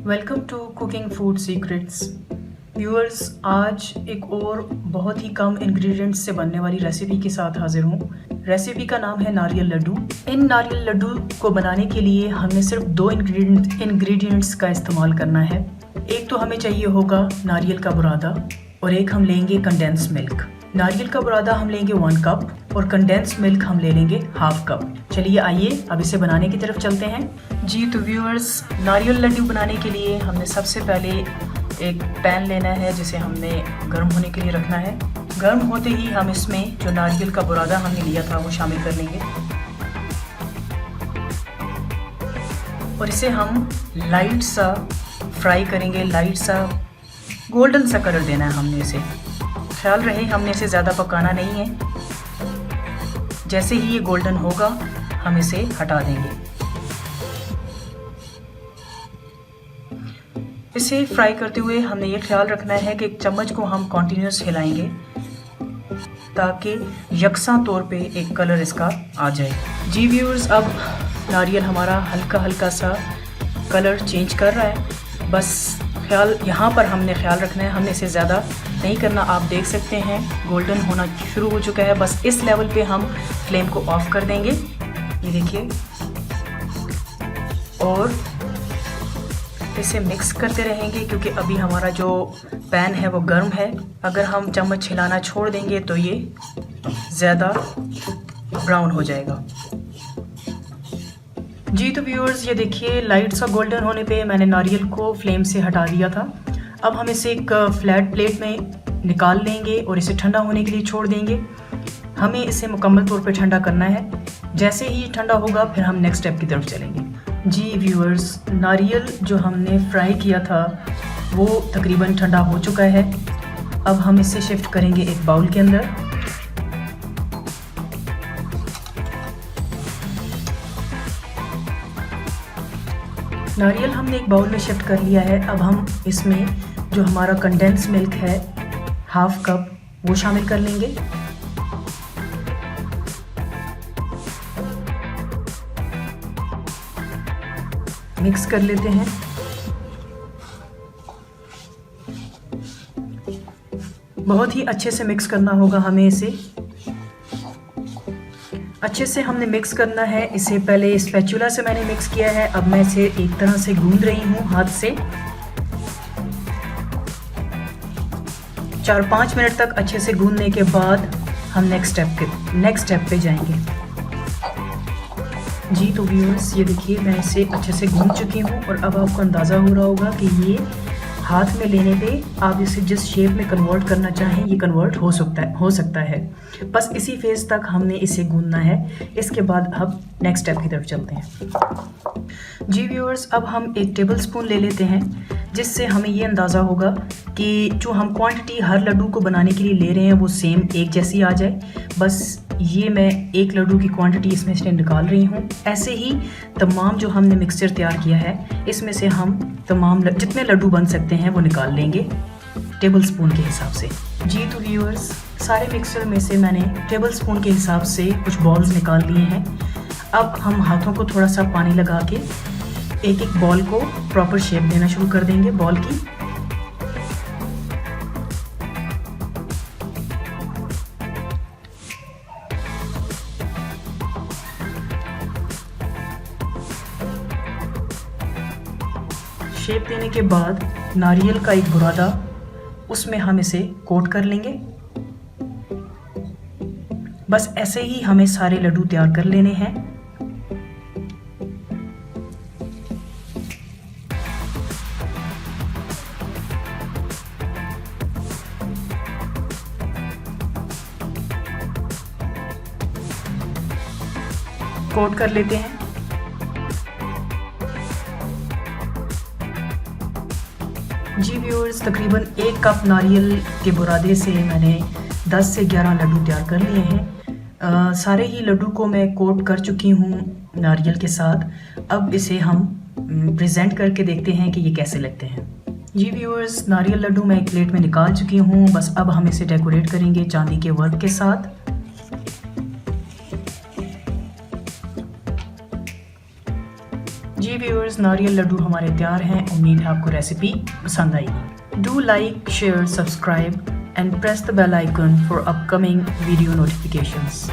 Welcome to cooking food secrets. Viewers, आज एक और बहुत ही कम इंग्रेडिएंट्स से बनने वाली रेसिपी के साथ हाजिर हूँ। रेसिपी का नाम है नारियल लड्डू। इन नारियल लड्डू को बनाने के लिए हमें सिर्फ दो इंग्रेडिएंट्स का इस्तेमाल करना है। एक तो हमें चाहिए होगा नारियल का बुरादा और एक हम लेंगे कंडेंस मिल्क। नारियल का बुरादा हम लेंगे 1 कप और कंडेंस मिल्क हम ले लेंगे 1/2 कप। चलिए आइए अब इसे बनाने की तरफ चलते हैं। जी तो व्यूअर्स, नारियल लड्डू बनाने के लिए हमने सबसे पहले एक पैन लेना है जिसे हमने गर्म होने के लिए रखना है। गर्म होते ही हम इसमें जो नारियल का बुरादा हमने लिया था वो शामिल कर लेंगे और इसे हम लाइट सा फ्राई करेंगे। लाइट सा गोल्डन सा कलर देना है हमने इसे। ख्याल रहे हमने इसे ज़्यादा पकाना नहीं है। जैसे ही ये गोल्डन होगा हम इसे हटा देंगे। इसे फ्राई करते हुए हमने ये ख्याल रखना है कि चम्मच को हम कॉन्टिन्यूस हिलाएंगे ताकि यकसा तौर पे एक कलर इसका आ जाए। जी व्यूअर्स, अब नारियल हमारा हल्का हल्का सा कलर चेंज कर रहा है। बस यहाँ पर हमने ख्याल रखना है, हमने इसे ज़्यादा नहीं करना। आप देख सकते हैं गोल्डन होना शुरू हो चुका है। बस इस लेवल पे हम फ्लेम को ऑफ कर देंगे। ये देखिए, और इसे मिक्स करते रहेंगे क्योंकि अभी हमारा जो पैन है वो गर्म है। अगर हम चम्मच हिलाना छोड़ देंगे तो ये ज़्यादा ब्राउन हो जाएगा। जी तो व्यूअर्स, ये देखिए लाइट सा गोल्डन होने पे मैंने नारियल को फ्लेम से हटा दिया था। अब हम इसे एक फ्लैट प्लेट में निकाल लेंगे और इसे ठंडा होने के लिए छोड़ देंगे। हमें इसे मुकम्मल तौर पे ठंडा करना है। जैसे ही ठंडा होगा फिर हम नेक्स्ट स्टेप की तरफ चलेंगे। जी व्यूअर्स, नारियल जो हमने फ्राई किया था वो तकरीबन ठंडा हो चुका है। अब हम इसे शिफ्ट करेंगे एक बाउल के अंदर। नारियल हमने एक बाउल में शिफ्ट कर लिया है। अब हम इसमें जो हमारा कंडेंस मिल्क है 1/2 कप वो शामिल कर लेंगे। मिक्स कर लेते हैं। बहुत ही अच्छे से मिक्स करना होगा हमें इसे। अच्छे से हमने मिक्स करना है इसे। पहले स्पैचुला से मैंने मिक्स किया है, अब मैं इसे एक तरह से गूंद रही हूँ हाथ से। 4-5 मिनट तक अच्छे से गूंदने के बाद हम नेक्स्ट स्टेप पे जाएंगे। जी तो व्यूअर्स, ये देखिए मैं इसे अच्छे से गूंद चुकी हूँ और अब आपको अंदाज़ा हो रहा होगा कि ये हाथ में लेने पे आप इसे जिस शेप में कन्वर्ट करना चाहें ये कन्वर्ट हो सकता है। बस इसी फेज़ तक हमने इसे गूंदना है। इसके बाद अब नेक्स्ट स्टेप की तरफ चलते हैं। जी व्यूअर्स, अब हम 1 टेबल स्पून ले लेते हैं जिससे हमें ये अंदाज़ा होगा कि जो हम क्वांटिटी हर लड्डू को बनाने के लिए ले रहे हैं वो सेम एक जैसी आ जाए। बस ये मैं 1 लड्डू की क्वांटिटी इसमें से निकाल रही हूँ। ऐसे ही तमाम जो हमने मिक्सचर तैयार किया है इसमें से हम तमाम जितने लड्डू बन सकते हैं वो निकाल लेंगे टेबल स्पून के हिसाब से। जी तो व्यूअर्स, सारे मिक्सचर में से मैंने टेबल स्पून के हिसाब से कुछ बॉल्स निकाल लिए हैं। अब हम हाथों को थोड़ा सा पानी लगा के एक एक बॉल को प्रॉपर शेप देना शुरू कर देंगे बॉल की। शेप देने के बाद नारियल का एक बुरादा उसमें हम इसे कोट कर लेंगे। बस ऐसे ही हमें सारे लड्डू तैयार कर लेने हैं। कोट कर लेते हैं। जी व्यूअर्स, तकरीबन 1 कप नारियल के बुरादे से मैंने 10 से 11 लड्डू तैयार कर लिए हैं। सारे ही लड्डू को मैं कोट कर चुकी हूँ नारियल के साथ। अब इसे हम प्रेजेंट करके देखते हैं कि ये कैसे लगते हैं। जी व्यूअर्स, नारियल लड्डू मैं एक प्लेट में निकाल चुकी हूँ। बस अब हम इसे डेकोरेट करेंगे चांदी के वर्क के साथ। जी व्यूअर्स, नारियल लड्डू हमारे तैयार हैं। उम्मीद है आपको रेसिपी पसंद आएगी। Do like, share, subscribe and press the bell icon for upcoming video notifications.